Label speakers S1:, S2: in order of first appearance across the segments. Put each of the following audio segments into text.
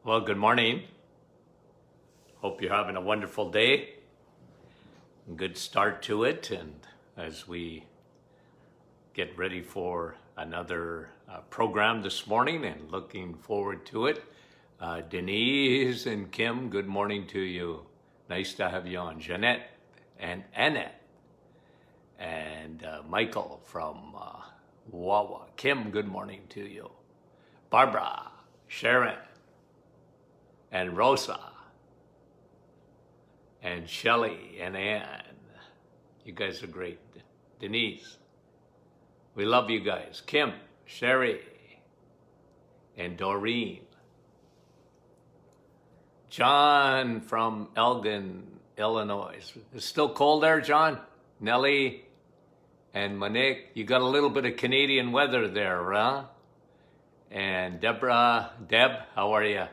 S1: Well, good morning. Hope you're having a wonderful day. Good start to it. And as we get ready for another program this morning and looking forward to it, Denise and Kim, good morning to you. Nice to have you on. Jeanette and Annette and Michael from Wawa. Kim, good morning to you. Barbara, Sharon, and Rosa, and Shelley, and Ann. You guys are great. Denise, we love you guys. Kim, Sherry, and Doreen. John from Elgin, Illinois. It's still cold there, John? Nellie and Monique, you got a little bit of Canadian weather there, huh? And Deborah, Deb, how are you?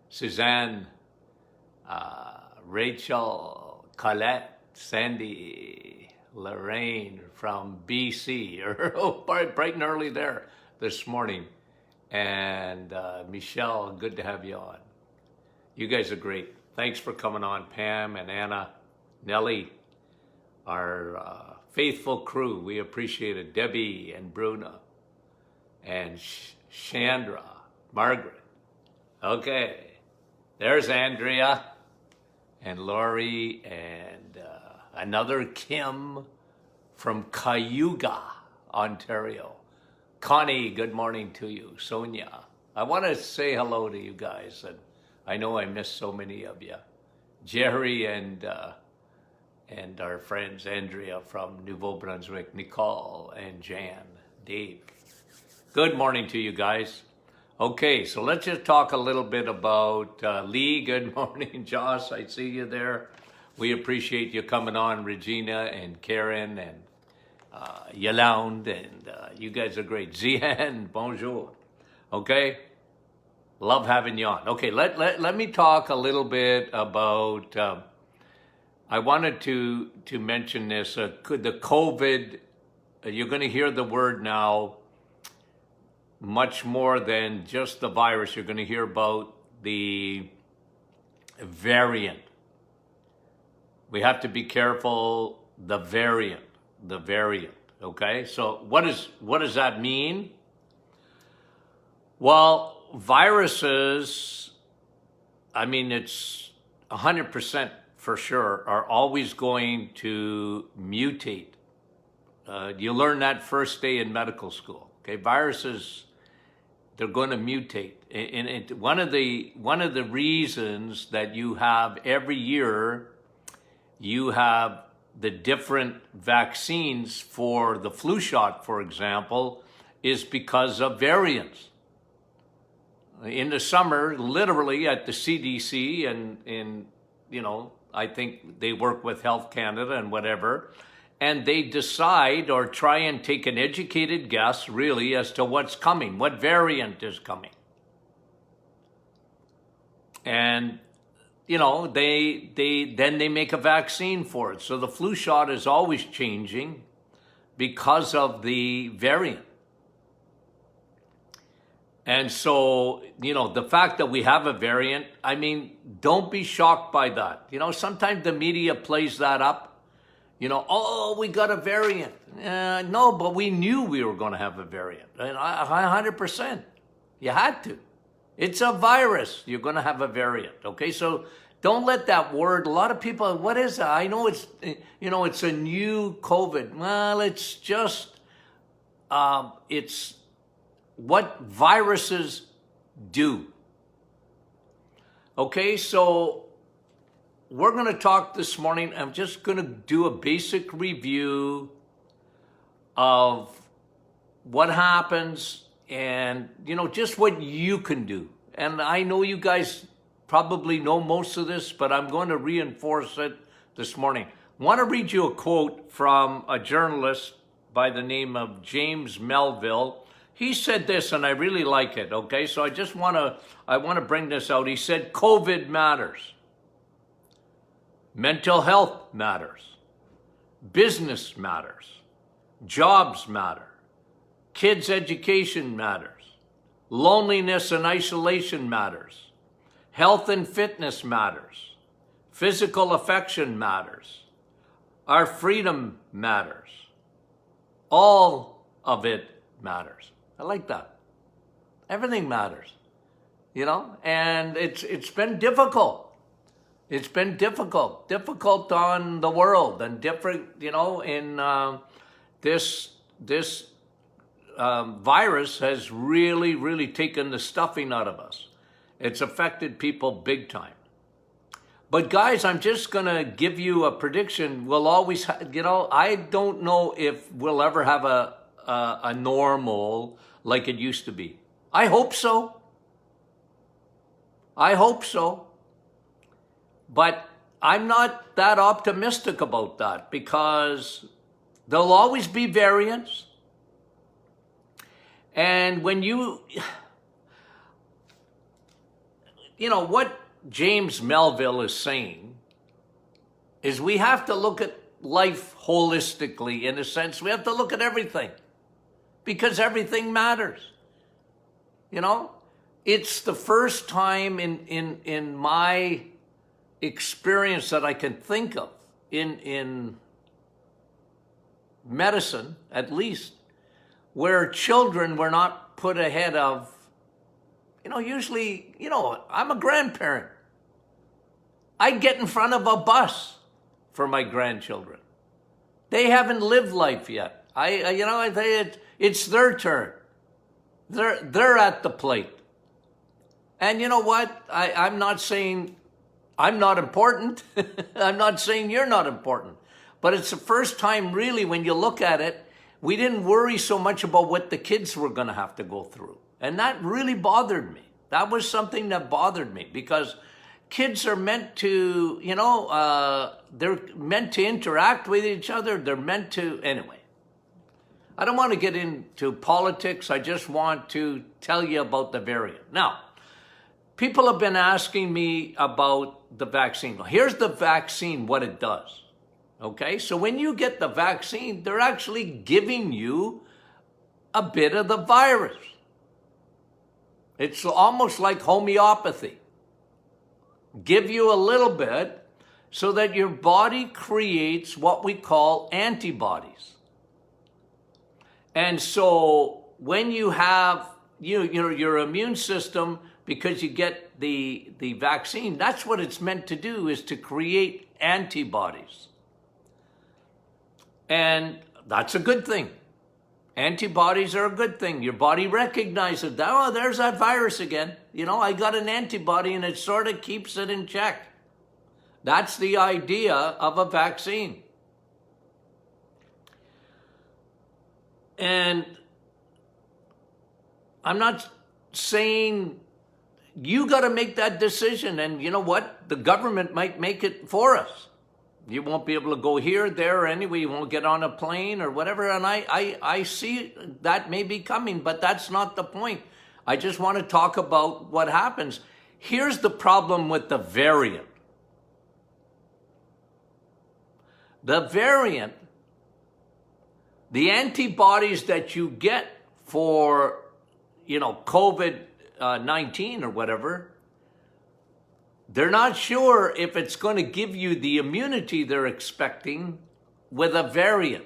S1: Suzanne, Rachel, Colette, Sandy, Lorraine from BC, bright and early there this morning. And Michelle, good to have you on. You guys are great. Thanks for coming on, Pam and Anna, Nellie, our faithful crew. We appreciate it. Debbie and Bruna and Chandra, Margaret. Okay. There's Andrea and Lori and another Kim from Cayuga, Ontario. Connie, good morning to you. Sonia, I want to say hello to you guys, and I know I missed so many of you. Jerry and our friends Andrea from Nouveau-Brunswick, Nicole and Jan, Dave. Good morning to you guys. Okay, so let's just talk a little bit about Lee. Good morning, Josh. I see you there. We appreciate you coming on, Regina and Karen and Yolande, and you guys are great. Zian, bonjour. Okay, love having you on. Okay, let me talk a little bit about. I wanted to mention this. The COVID. You're going to hear the word now. Much more than just the virus. You're going to hear about the variant. We have to be careful. The variant. Okay. So what does that mean? Well, viruses, I mean, it's 100% for sure, are always going to mutate. You learn that first day in medical school. Okay, viruses, they're going to mutate. And one of the reasons that you have every year, you have the different vaccines for the flu shot, for example, is because of variants. In the summer, literally at the CDC and I think they work with Health Canada and whatever, and they decide or try and take an educated guess really as to what's coming, what variant is coming. And, they make a vaccine for it. So the flu shot is always changing because of the variant. And so, the fact that we have a variant, I mean, don't be shocked by that. Sometimes the media plays that up. Oh, we got a variant. No, but we knew we were going to have a variant. And 100%. You had to. It's a virus. You're going to have a variant. Okay, so don't let that word. A lot of people, what is that? I know it's, it's a new COVID. Well, it's just, it's what viruses do. Okay, so we're going to talk this morning. I'm just going to do a basic review of what happens and, just what you can do. And I know you guys probably know most of this, but I'm going to reinforce it this morning. I want to read you a quote from a journalist by the name of James Melville. He said this, and I really like it, okay? So I want to bring this out. He said, COVID matters. Mental health matters. Business matters. Jobs matter. Kids' education matters. Loneliness and isolation matters. Health and fitness matters. Physical affection matters. Our freedom matters. All of it matters. I like that. Everything matters, and it's been difficult. It's been difficult on the world, and different, in this virus has really taken the stuffing out of us. It's affected people big time. But guys, I'm just going to give you a prediction. We'll always, I don't know if we'll ever have a normal like it used to be. I hope so. But I'm not that optimistic about that, because there'll always be variants. And when what James Melville is saying is we have to look at life holistically. In a sense, we have to look at everything, because everything matters. It's the first time in my experience that I can think of in medicine, at least, where children were not put ahead of, usually, I'm a grandparent. I'd get in front of a bus for my grandchildren. They haven't lived life yet. It's their turn. They're at the plate. And you know what? I'm not saying I'm not important. I'm not saying you're not important. But it's the first time, really, when you look at it, we didn't worry so much about what the kids were going to have to go through. And that really bothered me. That was something that bothered me, because kids are meant to, they're meant to interact with each other. They're meant to, anyway. I don't want to get into politics. I just want to tell you about the variant. Now, people have been asking me about the vaccine. Here's the vaccine, what it does. Okay, so when you get the vaccine, they're actually giving you a bit of the virus. It's almost like homeopathy. Give you a little bit so that your body creates what we call antibodies. And so when you have your immune system, because you get the vaccine, that's what it's meant to do, is to create antibodies. And that's a good thing. Antibodies are a good thing. Your body recognizes, oh, there's that virus again. I got an antibody, and it sort of keeps it in check. That's the idea of a vaccine. And I'm not saying you got to make that decision. And you know what? The government might make it for us. You won't be able to go here, there, or anywhere. You won't get on a plane or whatever. And I see that may be coming, but that's not the point. I just want to talk about what happens. Here's the problem with the variant. The variant, the antibodies that you get for, COVID-19 or whatever, they're not sure if it's going to give you the immunity they're expecting with a variant.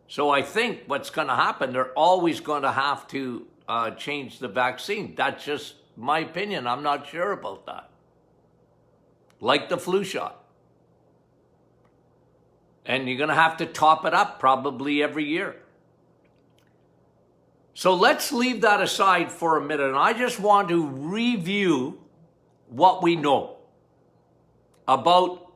S1: So I think what's going to happen, they're always going to have to change the vaccine. That's just my opinion. I'm not sure about that. Like the flu shot. And you're going to have to top it up probably every year. So let's leave that aside for a minute. And I just want to review what we know about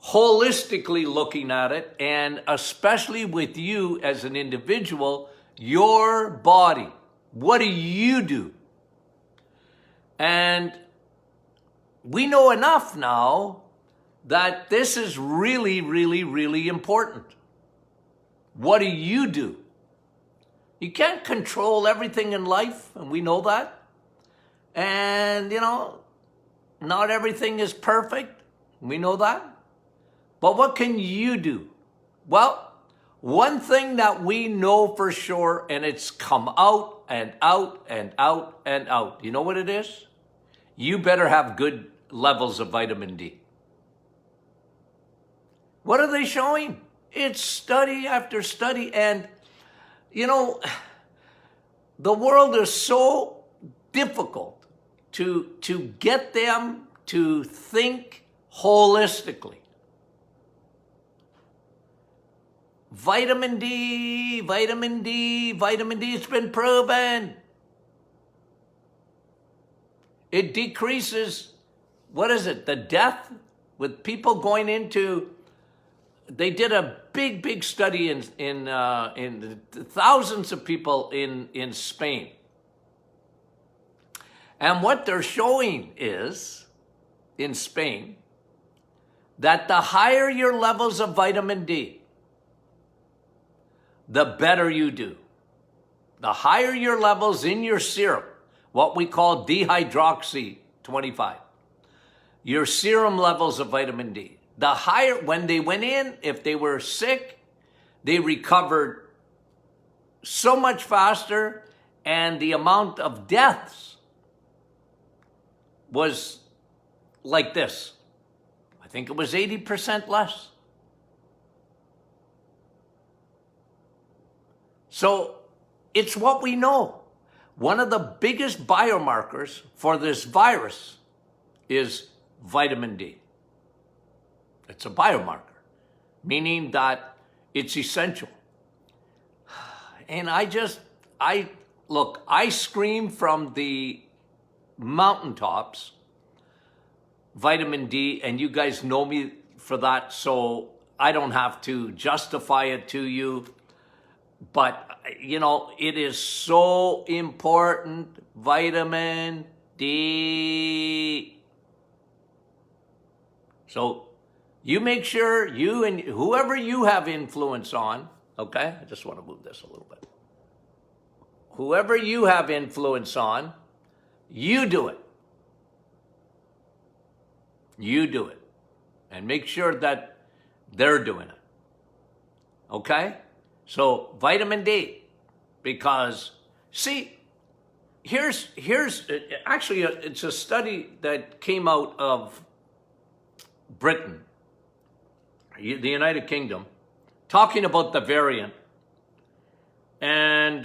S1: holistically looking at it, and especially with you as an individual, your body. What do you do? And we know enough now that this is really, really, really important. What do you do? You can't control everything in life, and we know that. And, not everything is perfect. We know that. But what can you do? Well, one thing that we know for sure, and it's come out out and out and out and out. You know what it is? You better have good levels of vitamin D. What are they showing? It's study after study. And, you know, the world is so difficult to get them to think holistically. Vitamin D, vitamin D, vitamin D, it's been proven. It decreases, what is it, the death with people going into, they did a big study in thousands of people in Spain. And what they're showing is, in Spain, that the higher your levels of vitamin D, the better you do. The higher your levels in your serum, what we call dehydroxy 25, your serum levels of vitamin D, the higher, when they went in, if they were sick, they recovered so much faster, and the amount of deaths was like this. I think it was 80% less. So it's what we know. One of the biggest biomarkers for this virus is vitamin D. It's a biomarker, meaning that it's essential. And I scream from the mountaintops, vitamin D, and you guys know me for that, so I don't have to justify it to you. But, you know, it is so important, vitamin D. So you make sure you and whoever you have influence on, okay? I just want to move this a little bit. Whoever you have influence on, you do it. You do it. And make sure that they're doing it. Okay? So vitamin D, because see, here's actually it's a study that came out of Britain, the United Kingdom, talking about the variant, and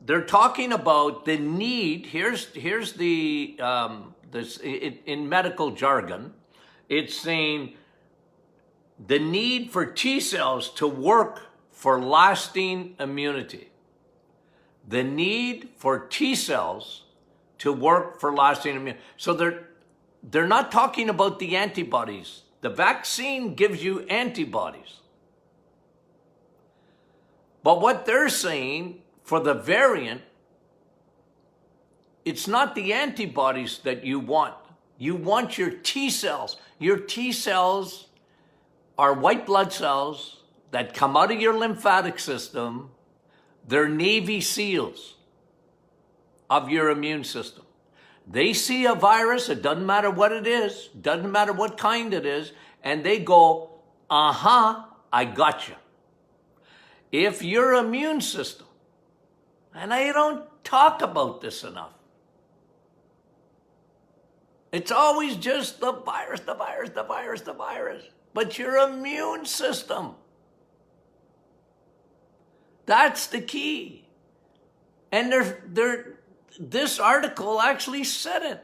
S1: they're talking about the need. Here's the this in medical jargon, it's saying the need for T cells to work for lasting immunity. The need for T cells to work for lasting immunity. So they're not talking about the antibodies. The vaccine gives you antibodies. But what they're saying for the variant, it's not the antibodies that you want. You want your T cells. Your T cells are white blood cells that come out of your lymphatic system. They're Navy SEALs of your immune system. They see a virus, it doesn't matter what it is, doesn't matter what kind it is, and they go, I got you. If your immune system, and I don't talk about this enough, it's always just the virus, the virus, the virus, the virus. But your immune system, that's the key. And this article actually said it.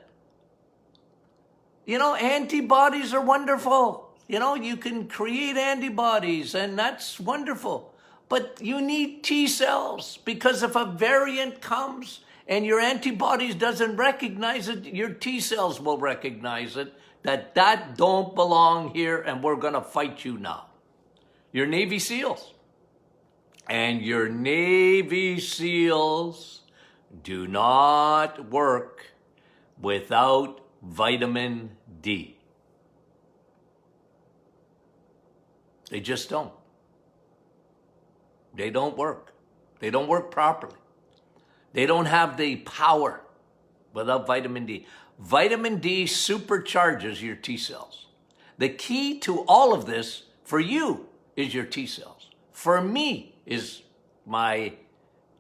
S1: You know, antibodies are wonderful. You know, you can create antibodies, and that's wonderful. But you need T cells, because if a variant comes and your antibodies doesn't recognize it, your T cells will recognize it, that don't belong here, and we're going to fight you now. Your Navy SEALs. And your Navy SEALs do not work without vitamin D. They just don't. They don't work. They don't work properly. They don't have the power without vitamin D. Vitamin D supercharges your T cells. The key to all of this for you is your T cells. For me is my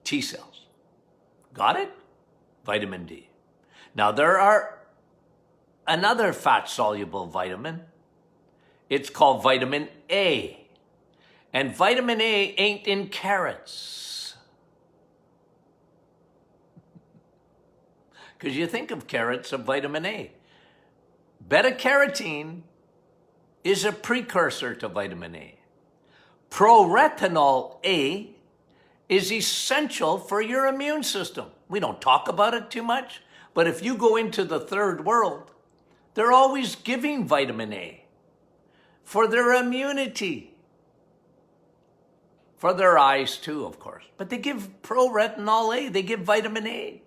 S1: T cells. Got it? Vitamin D. Now there are another fat-soluble vitamin. It's called vitamin A. And vitamin A ain't in carrots. Because you think of carrots of vitamin A. Beta-carotene is a precursor to vitamin A. Proretinol A is essential for your immune system. We don't talk about it too much, but if you go into the third world, they're always giving vitamin A for their immunity. For their eyes too, of course. But they give proretinol A, they give vitamin A.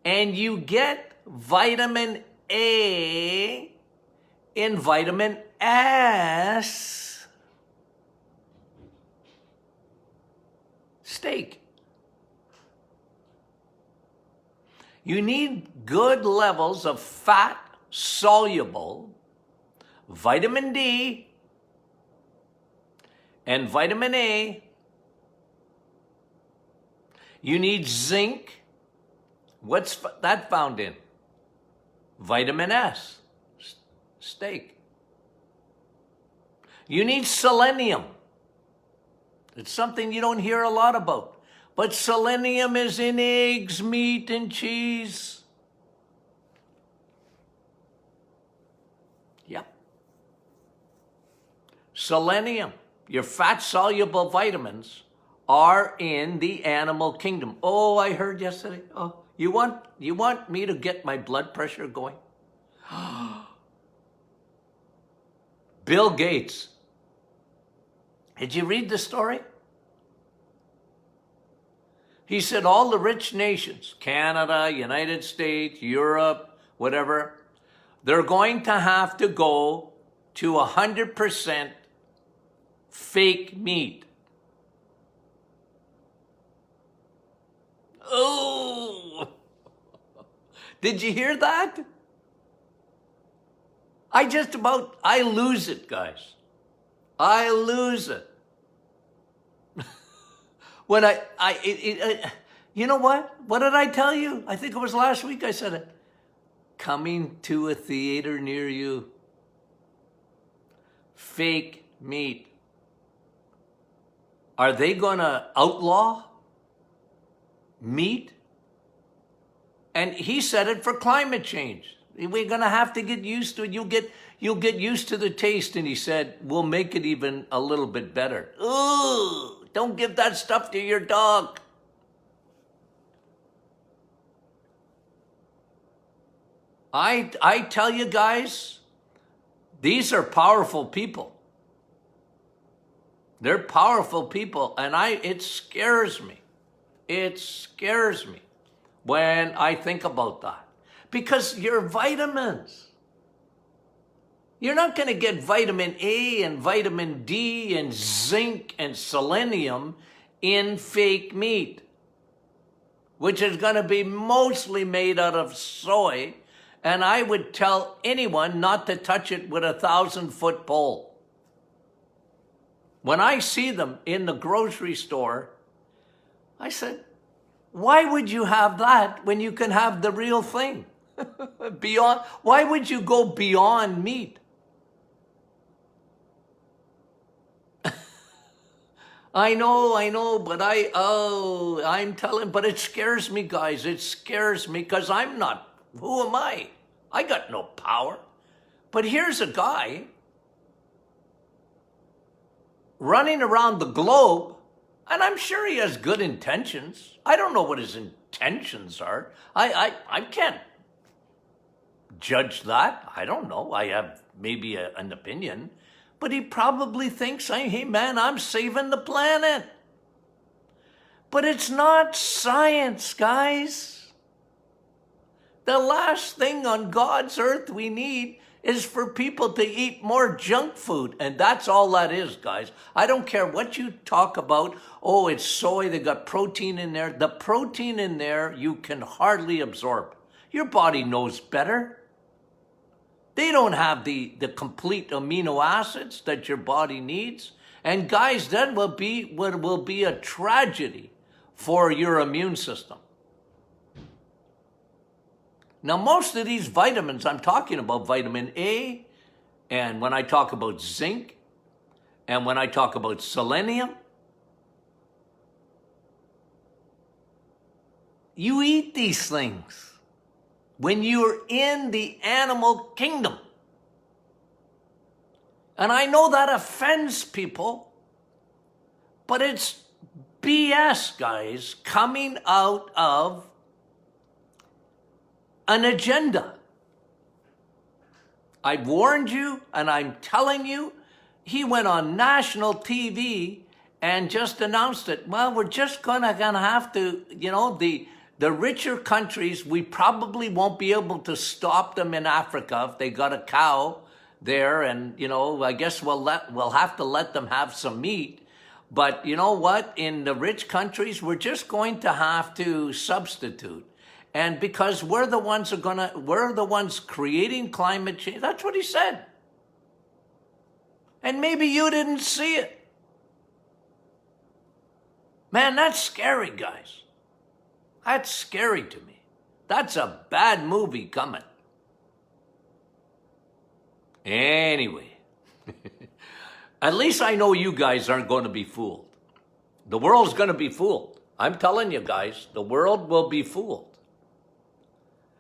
S1: And you get vitamin A in vitamin S. Steak. You need good levels of fat-soluble vitamin D and vitamin A. You need zinc. What's that found in? Vitamin S. Steak. You need selenium. It's something you don't hear a lot about. But selenium is in eggs, meat, and cheese. Yep. Selenium, your fat-soluble vitamins, are in the animal kingdom. Oh, I heard yesterday. Oh, you want me to get my blood pressure going? Bill Gates. Did you read the story? He said all the rich nations, Canada, United States, Europe, whatever, they're going to have to go to 100% fake meat. Oh! Did you hear that? I lose it, guys. I lose it. When you know what? What did I tell you? I think it was last week I said it. Coming to a theater near you. Fake meat. Are they going to outlaw meat? And he said it for climate change. We're going to have to get used to it. You'll get used to the taste. And he said, we'll make it even a little bit better. Ooh. Don't give that stuff to your dog. I tell you guys, these are powerful people. They're powerful people, and it scares me. It scares me when I think about that. Because your vitamins, you're not going to get vitamin A and vitamin D and zinc and selenium in fake meat, which is going to be mostly made out of soy. And I would tell anyone not to touch it with a 1,000-foot pole. When I see them in the grocery store, I said, why would you have that when you can have the real thing? Why would you go beyond meat? I know, but I'm telling, but it scares me, guys. It scares me because who am I? I got no power. But here's a guy running around the globe, and I'm sure he has good intentions. I don't know what his intentions are. I can't judge that. I don't know. I have maybe an opinion. But he probably thinks, hey man, I'm saving the planet. But it's not science, guys. The last thing on God's earth we need is for people to eat more junk food. And that's all that is, guys. I don't care what you talk about. Oh, it's soy, they got protein in there. The protein in there you can hardly absorb. Your body knows better. They don't have the complete amino acids that your body needs. And guys, that will be what will be a tragedy for your immune system. Now, most of these vitamins, I'm talking about vitamin A, and when I talk about zinc, and when I talk about selenium, you eat these things when you're in the animal kingdom. And I know that offends people, but it's BS, guys, coming out of an agenda. I've warned you, and I'm telling you, he went on national TV and just announced it. Well, we're just gonna have to, the richer countries, we probably won't be able to stop them in Africa if they got a cow there, and I guess we'll have to let them have some meat. But you know what? In the rich countries, we're just going to have to substitute. And because we're the ones creating climate change. That's what he said. And maybe you didn't see it. Man, that's scary, guys. That's scary to me. That's a bad movie coming. Anyway, at least I know you guys aren't going to be fooled. The world's going to be fooled. I'm telling you guys, the world will be fooled.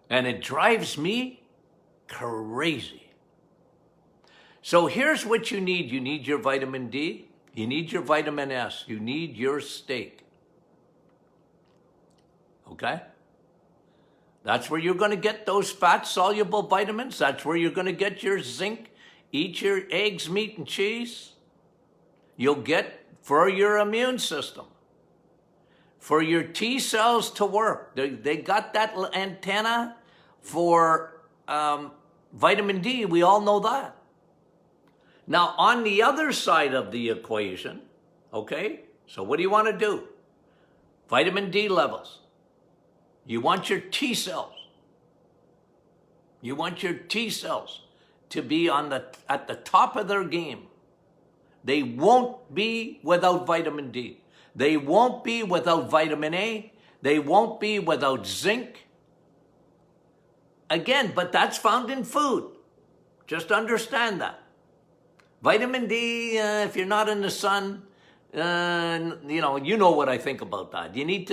S1: And it drives me crazy. So here's what you need. You need your vitamin D. You need your vitamin S. You need your steak. Okay? That's where you're going to get those fat-soluble vitamins. That's where you're going to get your zinc. Eat your eggs, meat, and cheese. You'll get for your immune system. For your T cells to work. They got that antenna for vitamin D. We all know that. Now, on the other side of the equation, okay, so what do you want to do? Vitamin D levels. You want your T cells. You want your T cells to be at the top of their game. They won't be without vitamin D. They won't be without vitamin A. They won't be without zinc. Again, but that's found in food. Just understand that. Vitamin D, if you're not in the sun, you know what I think about that. You need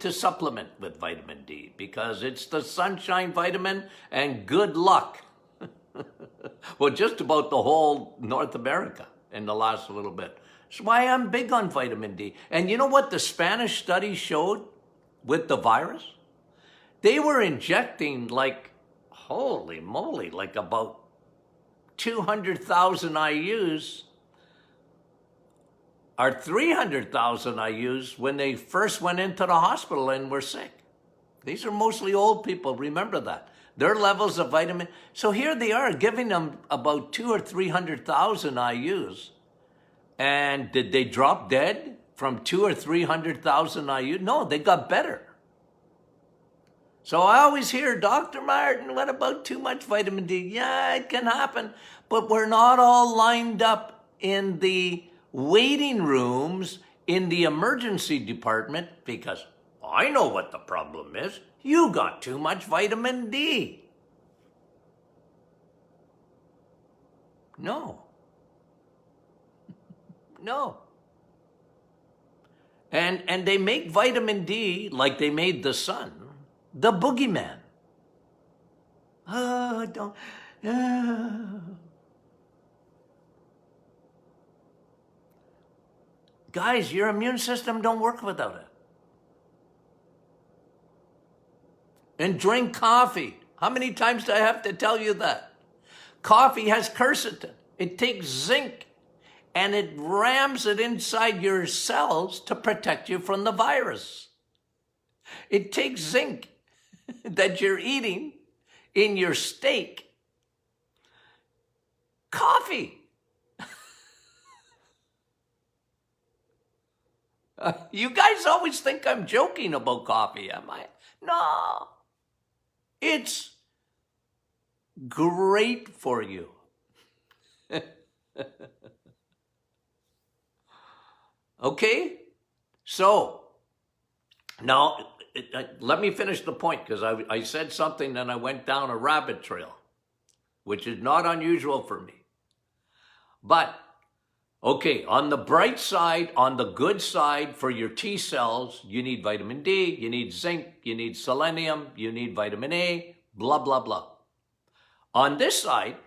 S1: to supplement with vitamin D because it's the sunshine vitamin, and good luck. Well, just about the whole North America in the last little bit. That's why I'm big on vitamin D. And you know what the Spanish study showed with the virus? They were injecting holy moly, about 200,000 IUs or 300,000 IUs when they first went into the hospital and were sick. These are mostly old people, remember that. Their levels of vitamin. So here they are giving them about 200,000 or 300,000 IUs. And did they drop dead from 200,000 or 300,000 IUs? No, they got better. So I always hear, Dr. Martin, what about too much vitamin D? Yeah, it can happen, but we're not all lined up in the waiting rooms in the emergency department because I know what the problem is. You got too much vitamin D. No. No. And they make vitamin D like they made the sun. The boogeyman. Oh, don't. Oh. Guys, your immune system don't work without it. And drink coffee. How many times do I have to tell you that? Coffee has quercetin. It takes zinc and it rams it inside your cells to protect you from the virus. It takes zinc that you're eating in your steak. Coffee. You guys always think I'm joking about coffee, am I? No. It's great for you. Okay? So, Now, let me finish the point, because I said something and I went down a rabbit trail, which is not unusual for me. But, okay, on the bright side, on the good side for your T cells, you need vitamin D, you need zinc, you need selenium, you need vitamin A, blah, blah, blah. On this side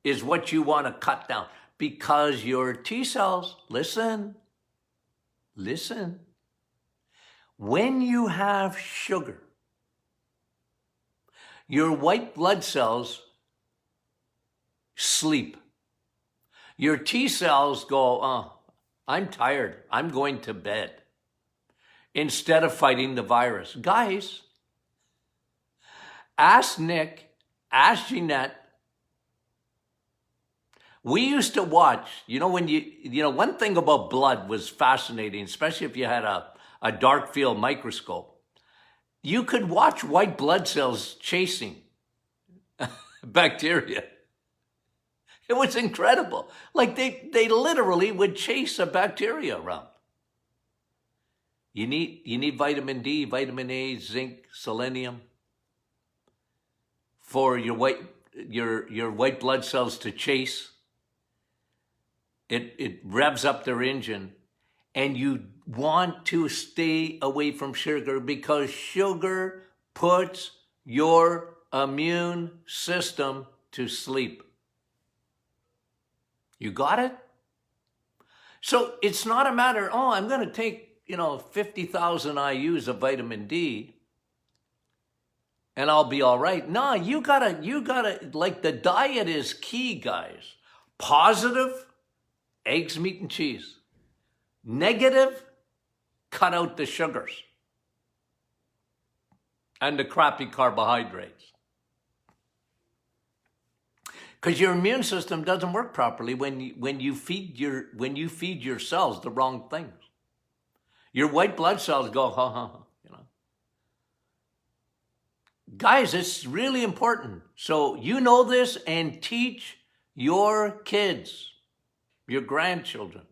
S1: is what you want to cut down, because your T cells, listen, when you have sugar, your white blood cells sleep. Your T cells go, oh, I'm tired, I'm going to bed, instead of fighting the virus. Guys, ask Nick, ask Jeanette. We used to watch, one thing about blood was fascinating, especially if you had a dark field microscope. You could watch white blood cells chasing bacteria. It was incredible. Like they literally would chase a bacteria around. You need vitamin D, vitamin A, zinc, selenium for your white blood cells to chase. It revs up their engine, and you want to stay away from sugar, because sugar puts your immune system to sleep. You got it? So it's not a matter, oh, I'm going to take, 50,000 IUs of vitamin D and I'll be all right. No, you gotta, like, the diet is key, guys. Positive, eggs, meat, and cheese. Negative, cut out the sugars and the crappy carbohydrates. Because your immune system doesn't work properly when you feed your cells the wrong things. Your white blood cells go, ha, ha, ha, Guys, it's really important. So you know this, and teach your kids, your grandchildren.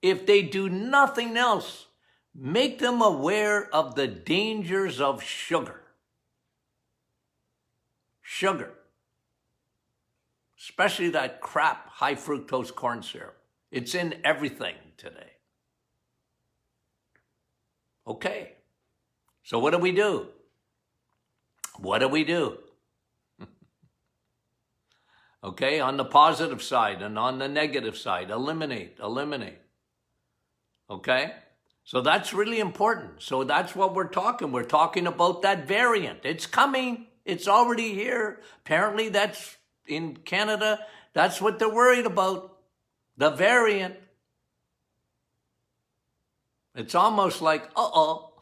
S1: If they do nothing else, make them aware of the dangers of sugar. Sugar. Especially that crap high fructose corn syrup. It's in everything today. Okay, so what do we do? Okay, on the positive side and on the negative side, eliminate. Okay, so that's really important. So that's what we're talking about that variant. It's coming. It's already here. Apparently that's in Canada. That's what they're worried about. The variant. It's almost like, uh-oh.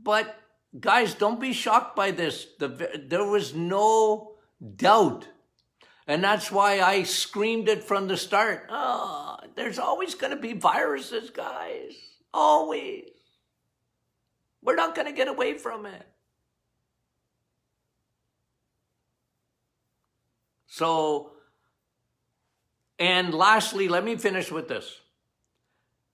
S1: But guys, don't be shocked by this. There was no doubt. And that's why I screamed it from the start. Oh, there's always going to be viruses, guys. Always. We're not going to get away from it. So, and lastly, let me finish with this.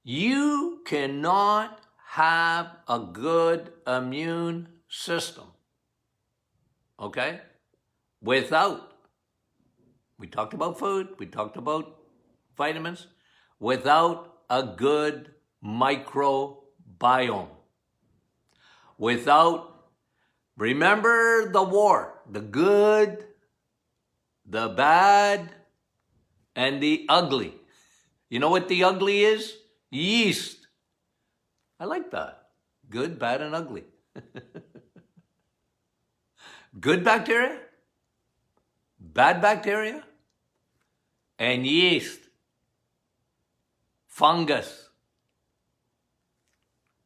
S1: You cannot have a good immune system, okay, without, we talked about food, we talked about vitamins, without a good microbiome. Without, remember the war, the good, the bad, and the ugly. You know what the ugly is? Yeast. I like that. Good, bad, and ugly. Good bacteria, bad bacteria, and yeast. Fungus.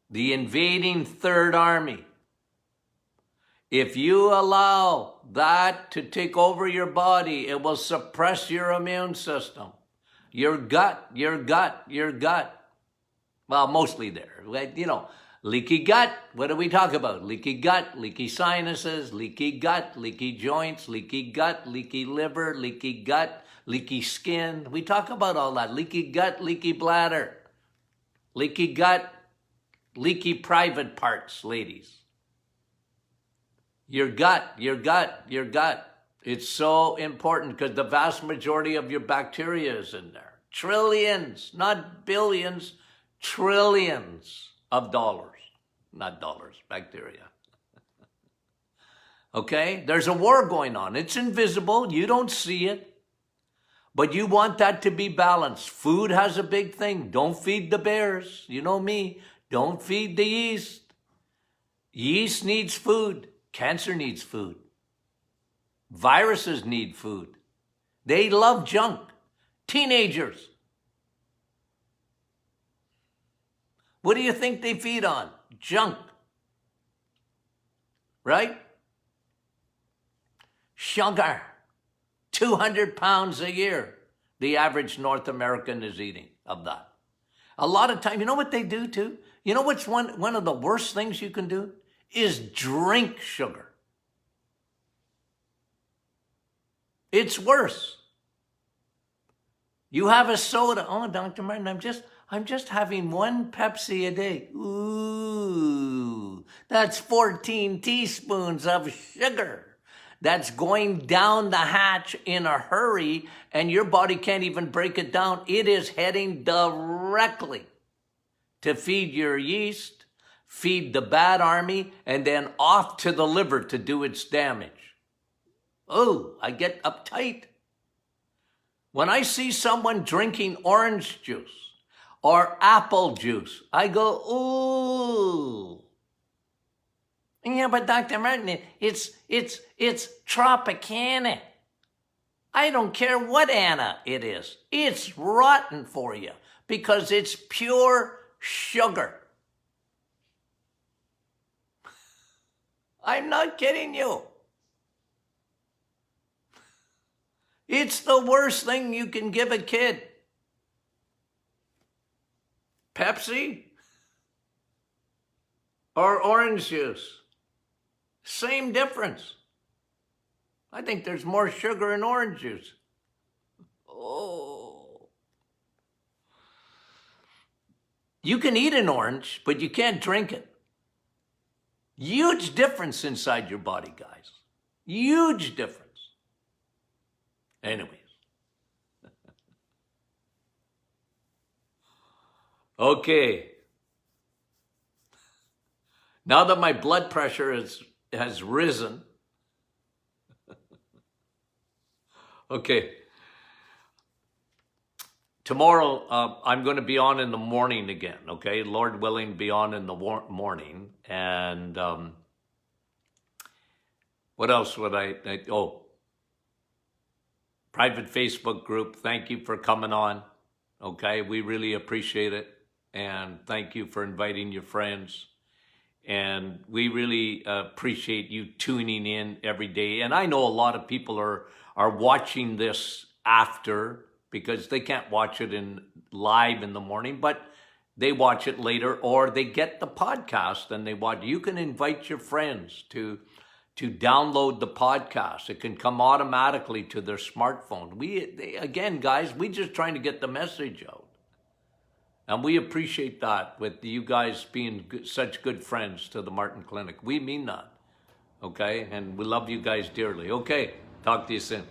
S1: The invading third army. If you allow that to take over your body, it will suppress your immune system. Your gut. Well, mostly there. Leaky gut. What do we talk about? Leaky gut, leaky sinuses, leaky gut, leaky joints, leaky gut, leaky liver, leaky gut, leaky skin. We talk about all that. Leaky gut, leaky bladder. Leaky gut, leaky private parts, ladies. Your gut. It's so important because the vast majority of your bacteria is in there. Trillions, not billions, trillions of dollars. Not dollars, bacteria. Okay? There's a war going on. It's invisible. You don't see it. But you want that to be balanced. Food has a big thing. Don't feed the bears. You know me. Don't feed the yeast. Yeast needs food. Cancer needs food. Viruses need food. They love junk. Teenagers. What do you think they feed on? Junk. Right? Sugar. 200 pounds a year, the average North American is eating of that. A lot of time, you know what they do too? You know what's one of the worst things you can do? Is drink sugar. It's worse. You have a soda. Oh, Dr. Martin, I'm just having one Pepsi a day. Ooh, that's 14 teaspoons of sugar. That's going down the hatch in a hurry, and your body can't even break it down. It is heading directly to feed your yeast, feed the bad army, and then off to the liver to do its damage. Oh, I get uptight. When I see someone drinking orange juice or apple juice, I go, ooh. Yeah, but Dr. Martin, it's Tropicana. I don't care what Anna it is. It's rotten for you because it's pure sugar. I'm not kidding you. It's the worst thing you can give a kid. Pepsi or orange juice. Same difference. I think there's more sugar in orange juice. Oh. You can eat an orange, but you can't drink it. Huge difference inside your body, guys. Huge difference. Anyways. Okay. Now that my blood pressure has risen. Okay. Tomorrow, I'm going to be on in the morning again, okay? Lord willing, be on in the morning. And what else would private Facebook group. Thank you for coming on, okay? We really appreciate it. And thank you for inviting your friends. And we really appreciate you tuning in every day. And I know a lot of people are watching this after because they can't watch it live in the morning, but they watch it later or they get the podcast and they watch. You can invite your friends to download the podcast. It can come automatically to their smartphone. Again, guys, we just trying to get the message out. And we appreciate that with you guys being such good friends to the Martin Clinic. We mean that, okay? And we love you guys dearly. Okay, talk to you soon.